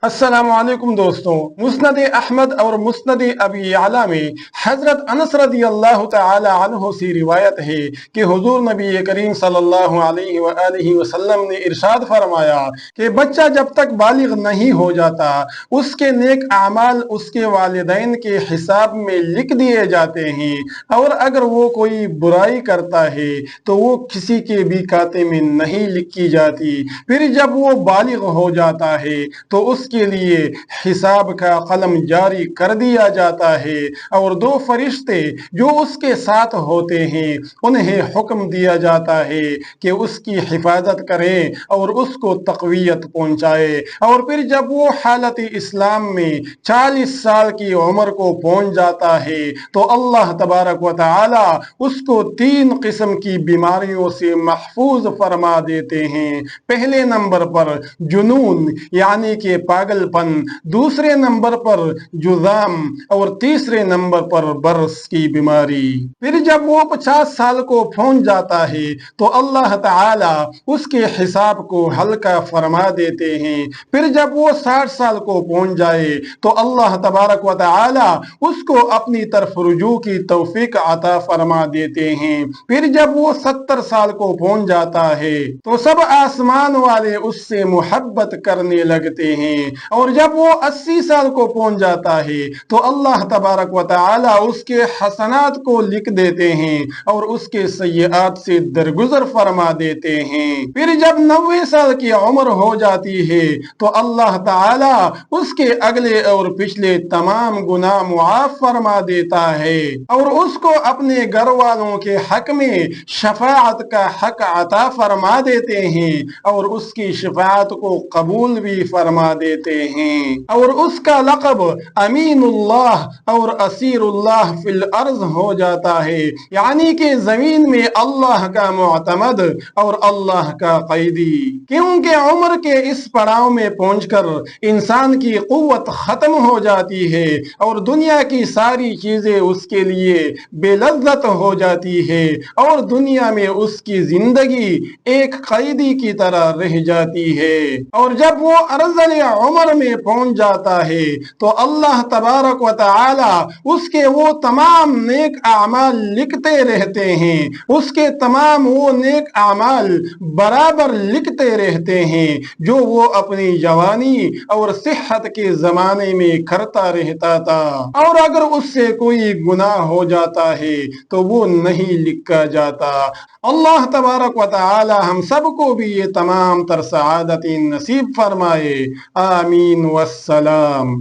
السلام علیکم دوستوں، مسند احمد اور مسند ابی یعلا میں حضرت انس رضی اللہ تعالی عنہ سے روایت ہے کہ حضور نبی کریم صلی اللہ علیہ وآلہ وسلم نے ارشاد فرمایا کہ بچہ جب تک بالغ نہیں ہو جاتا اس کے نیک اعمال اس کے والدین کے حساب میں لکھ دیے جاتے ہیں، اور اگر وہ کوئی برائی کرتا ہے تو وہ کسی کے بھی کھاتے میں نہیں لکھی جاتی۔ پھر جب وہ بالغ ہو جاتا ہے تو اس کے لیے حساب کا قلم جاری کر دیا جاتا ہے، اور دو فرشتے جو اس کے ساتھ ہوتے ہیں انہیں حکم دیا جاتا ہے کہ اس کی حفاظت کریں اور اس کو تقویت پہنچائے۔ اور پھر جب وہ حالت اسلام میں 40 سال کی عمر کو پہنچ جاتا ہے تو اللہ تبارک و تعالی اس کو 3 قسم کی بیماریوں سے محفوظ فرما دیتے ہیں۔ پہلے نمبر پر جنون یعنی کہ پاگل پن، دوسرے نمبر پر جذام، اور تیسرے نمبر پر برس کی بیماری۔ پھر جب وہ 50 سال کو پہنچ جاتا ہے تو اللہ تعالی اس کے حساب کو ہلکا فرما دیتے ہیں۔ پھر جب وہ 60 سال کو پہنچ جائے تو اللہ تبارک و تعالی اس کو اپنی طرف رجوع کی توفیق عطا فرما دیتے ہیں۔ پھر جب وہ 70 سال کو پہنچ جاتا ہے تو سب آسمان والے اس سے محبت کرنے لگتے ہیں، اور جب وہ 80 سال کو پہنچ جاتا ہے تو اللہ تبارک و تعالی اس کے حسنات کو لکھ دیتے ہیں اور اس کے سیئات سے درگزر فرما دیتے ہیں۔ پھر جب 90 سال کی عمر ہو جاتی ہے تو اللہ تعالی اس کے اگلے اور پچھلے تمام گناہ معاف فرما دیتا ہے، اور اس کو اپنے گھر والوں کے حق میں شفاعت کا حق عطا فرما دیتے ہیں، اور اس کی شفاعت کو قبول بھی فرما دیتے ہیں، اور اس کا لقب امین اللہ اور اسیر اللہ فی الارض ہو جاتا ہے، یعنی کہ زمین میں اللہ کا معتمد اور اللہ کا قیدی۔ کیونکہ عمر کے اس پڑاؤ میں پہنچ کر انسان کی قوت ختم ہو جاتی ہے اور دنیا کی ساری چیزیں اس کے لیے بے لذت ہو جاتی ہے، اور دنیا میں اس کی زندگی ایک قیدی کی طرح رہ جاتی ہے۔ اور جب وہ ارذل عمر میں پہنچ جاتا ہے تو اللہ تبارک و تعالی اس کے وہ تمام نیک اعمال لکھتے رہتے ہیں، اس کے تمام وہ نیک اعمال برابر لکھتے رہتے ہیں جو وہ اپنی جوانی اور صحت کے زمانے میں کرتا رہتا تھا، اور اگر اس سے کوئی گناہ ہو جاتا ہے تو وہ نہیں لکھا جاتا۔ اللہ تبارک و تعالی ہم سب کو بھی یہ تمام تر سعادتیں نصیب فرمائے، آمین والسلام۔